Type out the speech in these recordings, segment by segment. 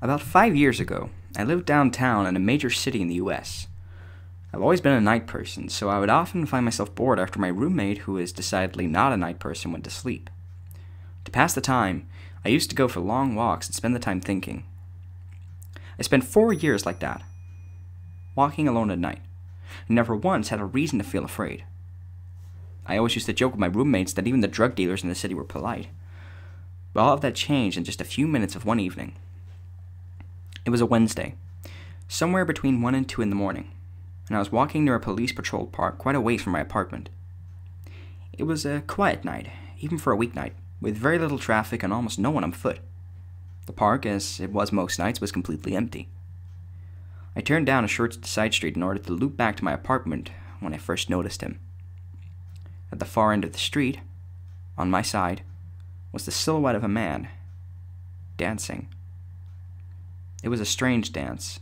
About 5 years ago, I lived downtown in a major city in the US. I've always been a night person, so I would often find myself bored after my roommate, who is decidedly not a night person, went to sleep. To pass the time, I used to go for long walks and spend the time thinking. I spent 4 years like that, walking alone at night, and never once had a reason to feel afraid. I always used to joke with my roommates that even the drug dealers in the city were polite. But all of that changed in just a few minutes of one evening. It was a Wednesday, somewhere between 1 and 2 in the morning, and I was walking near a police-patrolled park quite a ways from my apartment. It was a quiet night, even for a weeknight, with very little traffic and almost no one on foot. The park, as it was most nights, was completely empty. I turned down a short side street in order to loop back to my apartment when I first noticed him. At the far end of the street, on my side, was the silhouette of a man, dancing. It was a strange dance,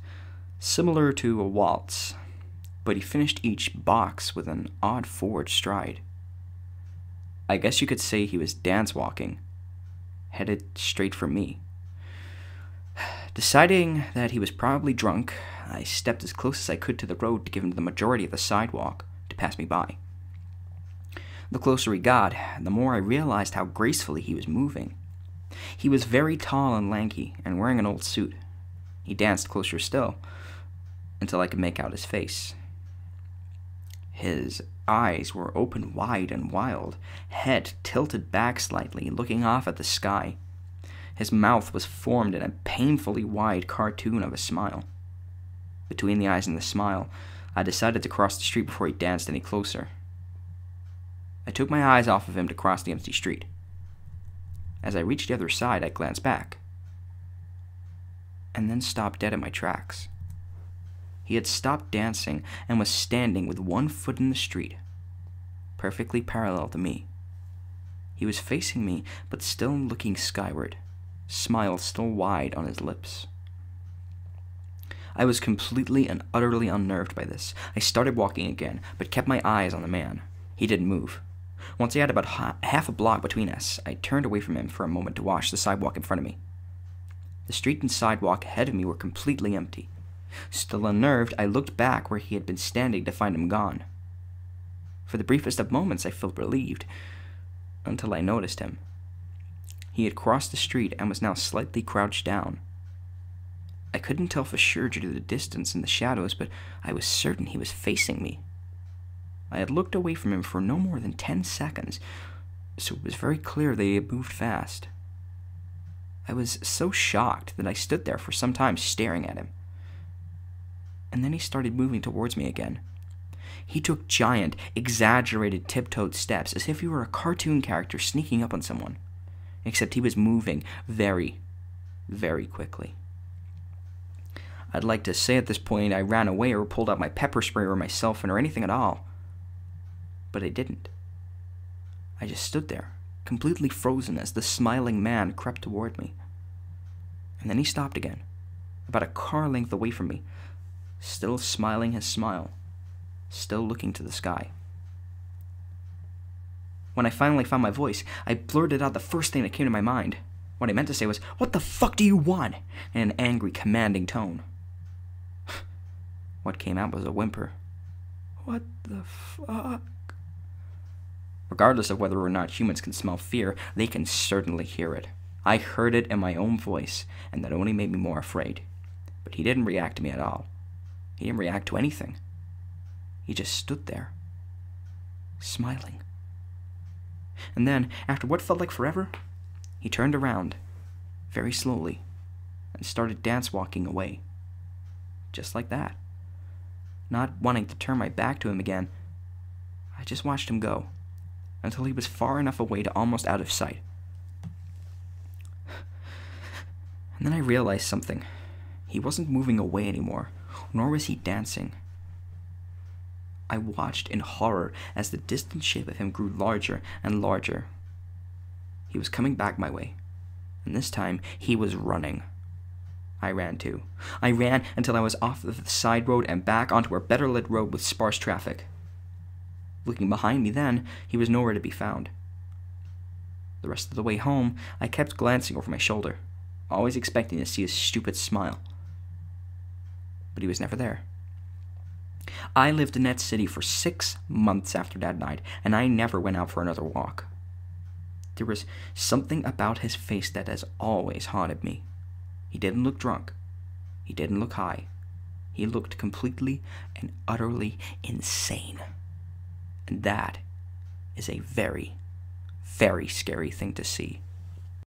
similar to a waltz, but he finished each box with an odd forward stride. I guess you could say he was dance-walking, headed straight for me. Deciding that he was probably drunk, I stepped as close as I could to the road to give him the majority of the sidewalk to pass me by. The closer he got, the more I realized how gracefully he was moving. He was very tall and lanky, and wearing an old suit. He danced closer still, until I could make out his face. His eyes were open wide and wild, head tilted back slightly, looking off at the sky. His mouth was formed in a painfully wide cartoon of a smile. Between the eyes and the smile, I decided to cross the street before he danced any closer. I took my eyes off of him to cross the empty street. As I reached the other side, I glanced back, and then stopped dead in my tracks. He had stopped dancing and was standing with one foot in the street, perfectly parallel to me. He was facing me, but still looking skyward, smile still wide on his lips. I was completely and utterly unnerved by this. I started walking again, but kept my eyes on the man. He didn't move. Once he had about half a block between us, I turned away from him for a moment to watch the sidewalk in front of me. The street and sidewalk ahead of me were completely empty. Still unnerved, I looked back where he had been standing to find him gone. For the briefest of moments, I felt relieved, until I noticed him. He had crossed the street and was now slightly crouched down. I couldn't tell for sure due to the distance and the shadows, but I was certain he was facing me. I had looked away from him for no more than 10 seconds, so it was very clear that he had moved fast. I was so shocked that I stood there for some time staring at him. And then he started moving towards me again. He took giant, exaggerated tiptoed steps as if he were a cartoon character sneaking up on someone, except he was moving very, very quickly. I'd like to say at this point I ran away or pulled out my pepper spray or my cell phone or anything at all, but I didn't. I just stood there, completely frozen as the smiling man crept toward me. And then he stopped again, about a car length away from me, still smiling his smile, still looking to the sky. When I finally found my voice, I blurted out the first thing that came to my mind. What I meant to say was, "What the fuck do you want?" in an angry, commanding tone. What came out was a whimper. What the fuck? Regardless of whether or not humans can smell fear, they can certainly hear it. I heard it in my own voice, and that only made me more afraid. But he didn't react to me at all. He didn't react to anything. He just stood there, smiling. And then, after what felt like forever, he turned around, very slowly, and started dance-walking away. Just like that. Not wanting to turn my back to him again, I just watched him go, until he was far enough away to almost out of sight. And then I realized something. He wasn't moving away anymore, nor was he dancing. I watched in horror as the distant shape of him grew larger and larger. He was coming back my way, and this time he was running. I ran too. I ran until I was off of the side road and back onto a better lit road with sparse traffic. Looking behind me then, he was nowhere to be found. The rest of the way home, I kept glancing over my shoulder, always expecting to see his stupid smile. But he was never there. I lived in that city for 6 months after Dad died, and I never went out for another walk. There was something about his face that has always haunted me. He didn't look drunk. He didn't look high. He looked completely and utterly insane. And that is a very, very scary thing to see.